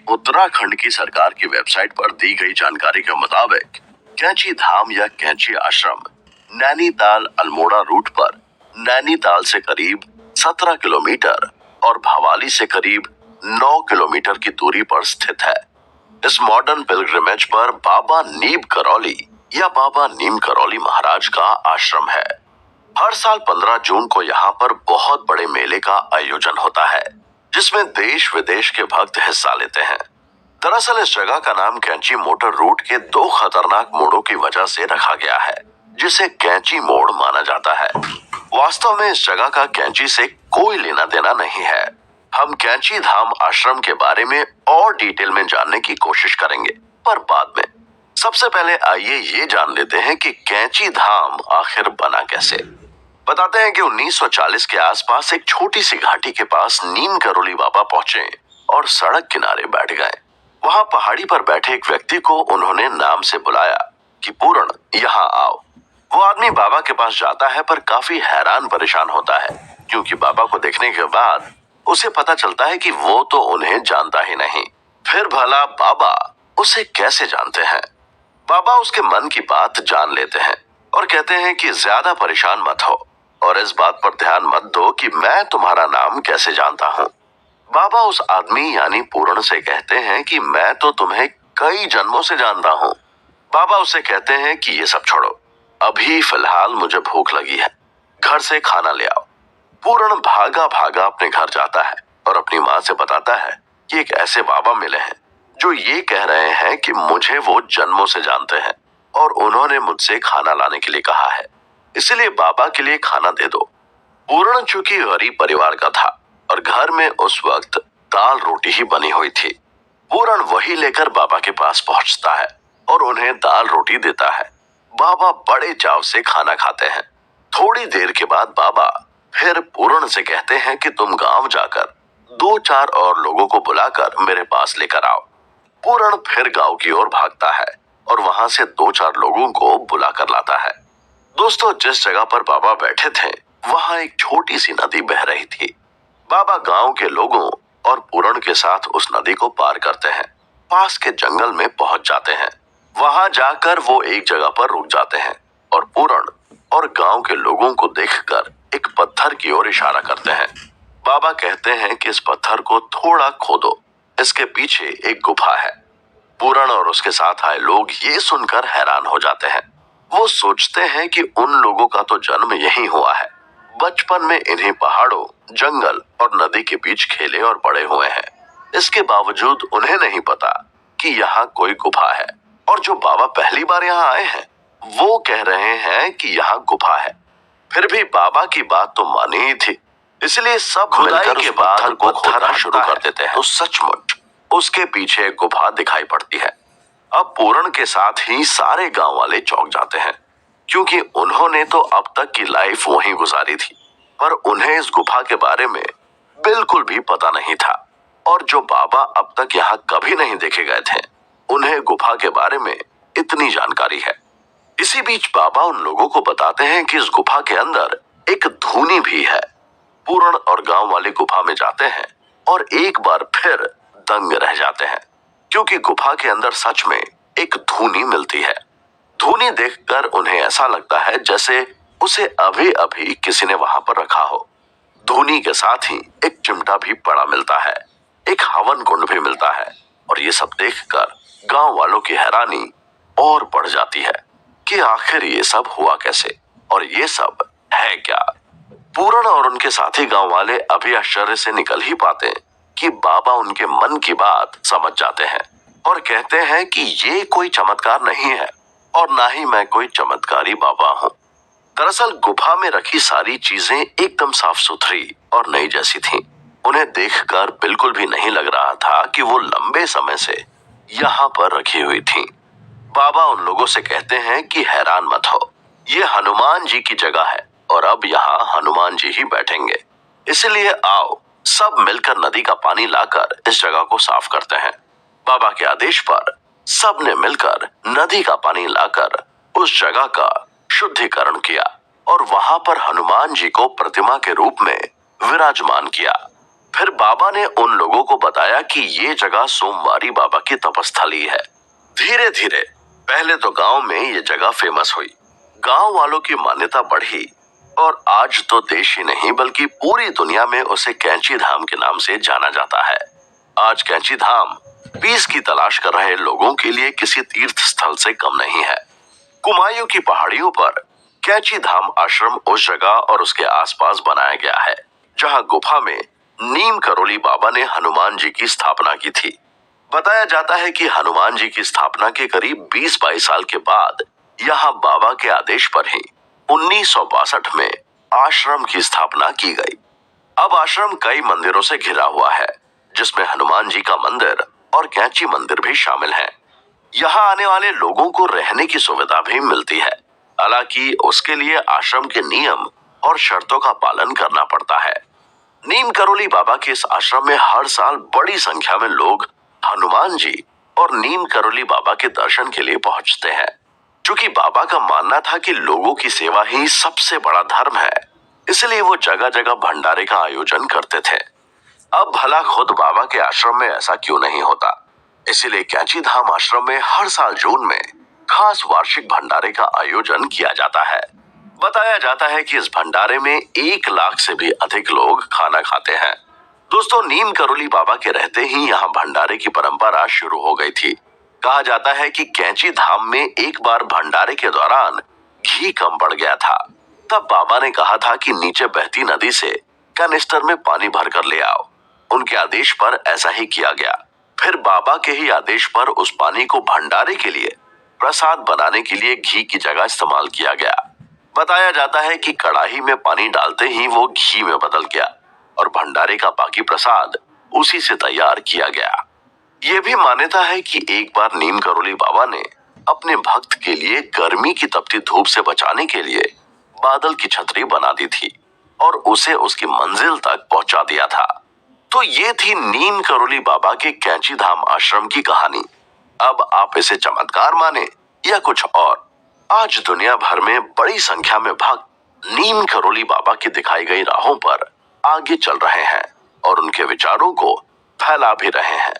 उत्तराखंड की सरकार की वेबसाइट पर दी गई जानकारी के मुताबिक कैंची धाम या कैंची आश्रम नैनीताल अल्मोड़ा रूट पर नैनीताल से करीब 17 किलोमीटर और भवाली से करीब 9 किलोमीटर की दूरी पर स्थित है। इस मॉडर्न पिलग्रिमेज पर बाबा नीम करौली या बाबा नीम करौली महाराज का आश्रम है। हर साल 15 जून को यहाँ पर बहुत बड़े मेले का आयोजन होता है, जिसमें देश विदेश के भक्त हिस्सा लेते हैं। दरअसल इस जगह का नाम कैंची मोटर रूट के 2 खतरनाक मोड़ों की वजह से रखा गया है, जिसे कैंची मोड़ माना जाता है। वास्तव में इस जगह का कैंची से कोई लेना देना नहीं है। हम कैंची धाम आश्रम के बारे में और डिटेल में जानने की कोशिश करेंगे, पर बाद में। सबसे पहले आइए ये जान लेते हैं कि कैंची धाम आखिर बना कैसे। बताते हैं कि 1940 के आसपास एक छोटी सी घाटी के पास नीम करोली बाबा पहुंचे और सड़क किनारे बैठ गए। वहां पहाड़ी पर बैठे एक व्यक्ति को उन्होंने नाम से बुलाया कि पूर्ण, यहाँ आओ। वो आदमी बाबा के पास जाता है, पर काफी हैरान परेशान होता है, क्योंकि बाबा को देखने के बाद उसे पता चलता है कि वो तो उन्हें जानता ही नहीं। फिर भला बाबा उसे कैसे जानते हैं? बाबा उसके मन की बात जान लेते हैं और कहते हैं कि ज्यादा परेशान मत हो और इस बात पर ध्यान मत दो कि मैं तुम्हारा नाम कैसे जानता हूँ। बाबा उस आदमी यानी पूर्ण से कहते हैं कि मैं तो तुम्हें कई जन्मों से जानता हूँ। बाबा उसे कहते हैं कि ये सब छोड़ो, अभी फिलहाल मुझे भूख लगी है, घर से खाना ले आओ। पूर्ण भागा भागा अपने घर जाता है और अपनी माँ से बताता है कि एक ऐसे बाबा मिले हैं जो ये कह रहे हैं कि मुझे वो जन्मों से जानते हैं और उन्होंने मुझसे खाना लाने के लिए कहा है, इसलिए बाबा के लिए खाना दे दो। पूर्ण चूंकि गरीब परिवार का था और घर में उस वक्त दाल रोटी ही बनी हुई थी। पूर्ण वही लेकर बाबा के पास पहुंचता है और उन्हें दाल रोटी देता है। बाबा बड़े चाव से खाना खाते हैं। थोड़ी देर के बाद बाबा फिर पूर्ण से कहते हैं कि तुम गांव जाकर 2-4 और लोगों को बुलाकर मेरे पास लेकर आओ। पूर्ण फिर गांव की ओर भागता है और वहां से 2-4 लोगों को बुलाकर लाता है। दोस्तों, जिस जगह पर बाबा बैठे थे वहां एक छोटी सी नदी बह रही थी। बाबा गांव के लोगों और पूर्ण के साथ उस नदी को पार करते हैं, पास के जंगल में पहुंच जाते हैं। वहां जाकर वो एक जगह पर रुक जाते हैं और पूर्ण और गांव के लोगों को देखकर एक पत्थर की ओर इशारा करते हैं। बाबा कहते हैं कि इस पत्थर को थोड़ा खोदो, इसके पीछे एक गुफा है। पूर्ण और उसके साथ आए लोग ये सुनकर हैरान हो जाते हैं। वो सोचते हैं कि उन लोगों का तो जन्म यहीं हुआ है, बचपन में इन्हीं पहाड़ों, जंगल और नदी के बीच खेले और बड़े हुए हैं। इसके बावजूद उन्हें नहीं पता कि यहाँ कोई गुफा है, और जो बाबा पहली बार यहाँ आए हैं वो कह रहे हैं कि यहाँ गुफा है। फिर भी बाबा की बात तो मानी ही थी, इसलिए सब खुदाई के बाद को खोदना शुरू कर देते हैं। तो सचमुच उसके पीछे एक गुफा दिखाई पड़ती है। अब पूर्ण के साथ ही सारे गांव वाले चौंक जाते हैं, क्योंकि उन्होंने तो अब तक की लाइफ वहीं गुजारी थी, पर उन्हें इस गुफा के बारे में बिल्कुल भी पता नहीं था। और जो बाबा अब तक यहाँ कभी नहीं देखे गए थे, उन्हें गुफा के बारे में इतनी जानकारी है। इसी बीच बाबा उन लोगों को बताते हैं कि इस गुफा के अंदर एक धूनी भी है। पूर्ण और गांव वाले गुफा में जाते हैं और एक बार फिर दंग रह जाते हैं, क्योंकि गुफा के अंदर सच में एक धूनी मिलती है। धूनी देखकर उन्हें ऐसा लगता है जैसे उसे अभी अभी किसी ने वहां पर रखा हो। धूनी के साथ ही एक चिमटा भी पड़ा मिलता है, एक हवन कुंड भी मिलता है, और ये सब देखकर गांव वालों की हैरानी और बढ़ जाती है कि आखिर ये सब हुआ कैसे और ये सब है क्या। पूर्ण और उनके साथी गांव वाले अभी आश्चर्य से निकल ही पाते कि बाबा उनके मन की बात समझ जाते हैं और कहते हैं कि ये कोई चमत्कार नहीं है और ना ही मैं कोई चमत्कारी बाबा हूँ। दरअसल गुफा में रखी सारी चीजें एकदम साफ सुथरी और नई जैसी थीं। उन्हें देखकर बिल्कुल भी नहीं लग रहा था कि वो लंबे समय से यहाँ पर रखी हुई थीं। बाबा उन लोगों से कहते हैं कि हैरान मत हो, ये हनुमान जी की जगह है और अब यहाँ हनुमान जी ही बैठेंगे, इसलिए आओ सब मिलकर नदी का पानी लाकर इस जगह को साफ करते हैं। बाबा के आदेश पर सब ने मिलकर नदी का पानी लाकर उस जगह का शुद्धिकरण किया और वहां पर हनुमान जी को प्रतिमा के रूप में विराजमान किया। फिर बाबा ने उन लोगों को बताया कि ये जगह सोमवारी बाबा की तपस्थली है। धीरे धीरे पहले तो गांव में ये जगह फेमस हुई, गांव वालों की मान्यता बढ़ी और आज तो देश ही नहीं बल्कि पूरी दुनिया में उसे कैंची धाम के नाम से जाना जाता है। आज कैंची धाम पीस की तलाश कर रहे लोगों के लिए किसी तीर्थ स्थल से कम नहीं है। कुमायूं की पहाड़ियों पर कैंची धाम आश्रम उस जगह और उसके आसपास बनाया गया है जहां गुफा में नीम करोली बाबा ने हनुमान जी की स्थापना की थी। बताया जाता है कि हनुमान जी की स्थापना के करीब 20-22 साल के बाद यहाँ बाबा के आदेश पर ही 1962 में आश्रम की स्थापना की गई। अब आश्रम कई मंदिरों से घिरा हुआ है, जिसमें हनुमान जी का मंदिर और कैंची मंदिर भी शामिल है। यहाँ आने वाले लोगों को रहने की सुविधा भी मिलती है, हालांकि उसके लिए आश्रम के नियम और शर्तों का पालन करना पड़ता है। नीम करोली बाबा के इस आश्रम में हर साल बड़ी संख्या में लोग हनुमान जी और नीम करोली बाबा के दर्शन के लिए पहुंचते हैं। चूंकि बाबा का मानना था कि लोगों की सेवा ही सबसे बड़ा धर्म है, इसलिए वो जगह जगह भंडारे का आयोजन करते थे। अब भला खुद बाबा के आश्रम में ऐसा क्यों नहीं होता, इसीलिए कैंची धाम आश्रम में हर साल जून में खास वार्षिक भंडारे का आयोजन किया जाता है। बताया जाता है कि इस भंडारे में 1 लाख से भी अधिक लोग खाना खाते हैं। दोस्तों, नीम करोली बाबा के रहते ही यहाँ भंडारे की परंपरा शुरू हो गई थी। कहा जाता है कि कैंची धाम में एक बार भंडारे के दौरान घी कम पड़ गया था। तब बाबा ने कहा था कि नीचे बहती नदी से कैनिस्टर में पानी भरकर ले आओ। उनके आदेश पर ऐसा ही किया गया। फिर बाबा के ही आदेश पर उस पानी को भंडारे के लिए प्रसाद बनाने के लिए घी की जगह इस्तेमाल किया गया। बताया जाता है कि कड़ाही में पानी डालते ही वो घी में बदल गया और भंडारे का बाकी प्रसाद उसी से तैयार किया गया। ये भी मान्यता है कि एक बार नीम करोली बाबा ने अपने भक्त के लिए गर्मी की तपती धूप से बचाने के लिए बादल की छतरी बना दी थी और उसे उसकी मंजिल तक पहुंचा दिया था। तो ये थी नीम करोली बाबा के कैंची धाम आश्रम की कहानी। अब आप इसे चमत्कार माने या कुछ और, आज दुनिया भर में बड़ी संख्या में भक्त नीम करोली बाबा की दिखाई गई राहों पर आगे चल रहे हैं और उनके विचारों को फैला भी रहे हैं।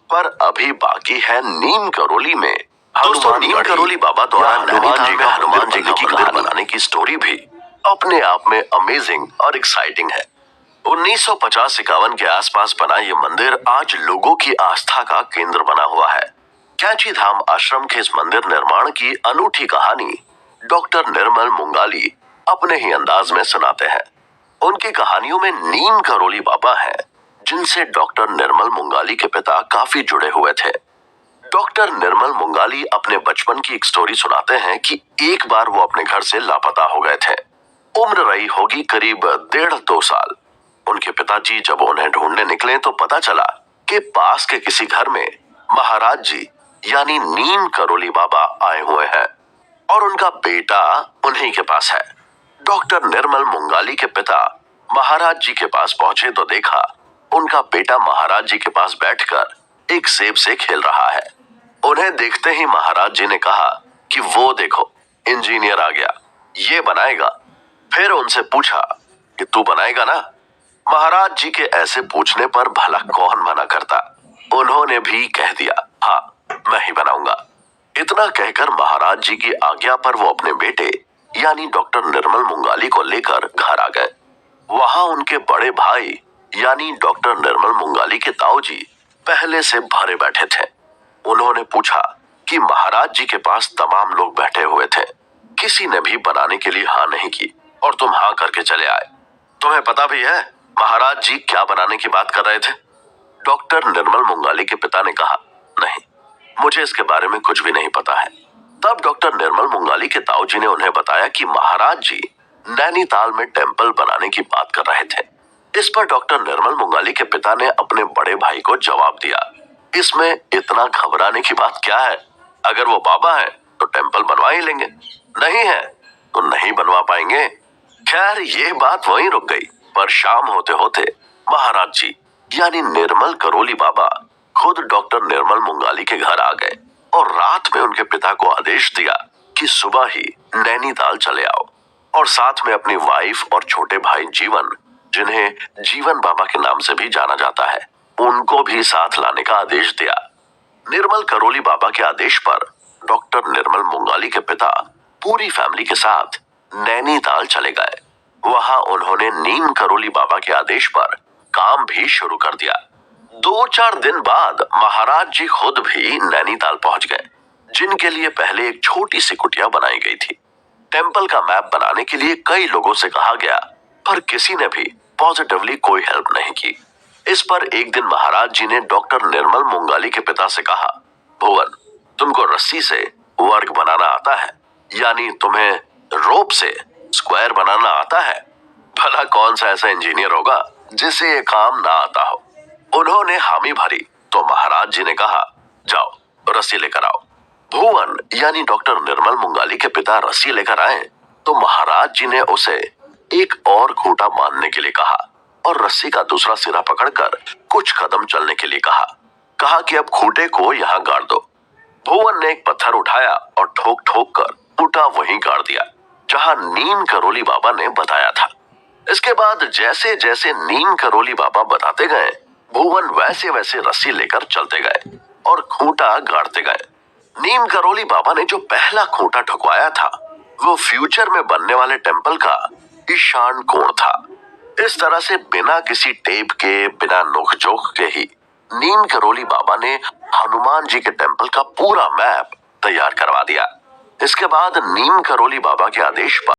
पर अभी बाकी है नीम करोली में नीम करोली बाबा द्वारा हनुमान जी की कहानी बनाने की स्टोरी भी अपने आप में अमेजिंग और एक्साइटिंग है। 1950-51 के आसपास बना ये मंदिर आज लोगों की आस्था का केंद्र बना हुआ है। कैंची धाम आश्रम के इस मंदिर निर्माण की अनूठी कहानी डॉक्टर निर्मल मुंगाली अपने ही अंदाज में सुनाते हैं। उनकी कहानियों में नीम करोली बाबा हैं, जिनसे डॉक्टर निर्मल मुंगाली के पिता काफी जुड़े हुए थे। डॉक्टर निर्मल मुंगाली अपने बचपन की एक स्टोरी सुनाते हैं कि एक बार वो अपने घर से लापता हो गए थे। उम्र रही होगी करीब 1.5-2 साल। उनके पिताजी जब उन्हें ढूंढने निकले तो पता चला कि पास के किसी घर में महाराज जी यानी नीम करोली बाबा आए हुए हैं और उनका बेटा उन्हीं के पास है। डॉक्टर निर्मल मुंगाली के पिता महाराज जी के पास पहुंचे तो देखा उनका बेटा महाराज जी के पास बैठकर एक सेब से खेल रहा है। उन्हें देखते ही महाराज जी ने कहा कि वो देखो, इंजीनियर आ गया, ये बनाएगा। फिर उनसे पूछा कि तू बनाएगा ना? महाराज जी के ऐसे पूछने पर भला कौन मना करता। उन्होंने भी कह दिया, हाँ मैं ही बनाऊंगा। इतना कहकर महाराज जी की आज्ञा पर वो अपने बेटे यानी डॉक्टर निर्मल मुंगाली को लेकर घर आ गए। वहां उनके बड़े भाई यानी डॉक्टर निर्मल मुंगाली के ताऊजी पहले से भरे बैठे थे। उन्होंने पूछा कि महाराज जी के पास तमाम लोग बैठे हुए थे, किसी ने भी बनाने के लिए हाँ नहीं की और तुम हाँ करके चले आए। तुम्हें पता भी है महाराज जी क्या बनाने की बात कर रहे थे? डॉक्टर निर्मल मुंगाली के पिता ने कहा, नहीं, मुझे इसके बारे में कुछ भी नहीं पता है। तब डॉक्टर निर्मल मुंगाली के ताऊजी ने उन्हें बताया कि महाराज जी नैनीताल में टेंपल बनाने की बात कर रहे थे। इस पर डॉक्टर निर्मल मुंगाली के पिता ने अपने बड़े भाई को जवाब दिया, इसमें इतना घबराने की बात क्या है? अगर वो बाबा है तो टेंपल बनवा ही लेंगे, नहीं है तो नहीं बनवा पाएंगे। खैर ये बात वहीं रुक गई। पर शाम होते होते महाराज जी यानी निर्मल करोली बाबा खुद डॉक्टर निर्मल मुंगाली के घर आ गए और रात में उनके पिता को आदेश दिया कि सुबह ही नैनीताल चले आओ और साथ में अपनी वाइफ और छोटे भाई जीवन जिन्हें जीवन बाबा के नाम से भी जाना जाता है, उनको भी साथ लाने का आदेश दिया। निर्मल करोली बाबा के आदेश पर डॉक्टर निर्मल मुंगाली के पिता पूरी फैमिली के साथ नैनीताल चले गए। वहां उन्होंने नीम करोली बाबा के आदेश पर काम भी शुरू कर दिया। 2-4 दिन बाद महाराज जी खुद भी नैनीताल पहुंच गए, जिनके लिए पहले एक छोटी सी कुटिया बनाई गई थी। टेंपल का मैप बनाने के लिए कई लोगों से कहा गया, पर किसी ने भी पॉजिटिवली कोई हेल्प नहीं की। इस पर एक दिन महाराज जी ने डॉक्टर निर्मल मुंगाली के पिता से कहा, भुवन, तुमको रस्सी से वर्ग बनाना आता है, यानी तुम्हें रोप से स्क्वायर बनाना आता है? भला कौन सा ऐसा इंजीनियर होगा जिसे ये काम ना आता हो। उन्होंने हामी भरी तो महाराज जी ने कहा, जाओ रस्सी लेकर आओ। भुवन यानी डॉक्टर निर्मल मुंगाली के पिता रस्सी लेकर आए तो महाराज जी ने उसे एक और खूंटा बांधने के लिए कहा और रस्सी का दूसरा सिरा पकड़कर कुछ कदम चलने के लिए कहा कि अब खूंटे को यहाँ गाड़ दो। भुवन ने एक पत्थर उठाया और ठोक ठोक कर खूंटा वहीं गाड़ दिया जहां नीम करोली बाबा ने बताया था। इसके बाद जैसे जैसे नीम करोली बाबा बताते गए, भुवन वैसे वैसे रस्सी लेकर चलते गए और खूंटा गाड़ते गए। नीम करोली बाबा ने जो पहला खूंटा ठुकवाया था, वो फ्यूचर में बनने वाले टेंपल का ईशान कोण था। इस तरह से बिना किसी टेप के, बिना नोक-झोंक के ही नीम करोली बाबा ने हनुमान जी के टेंपल का पूरा मैप तैयार करवा दिया। इसके बाद नीम करोली बाबा के आदेश पर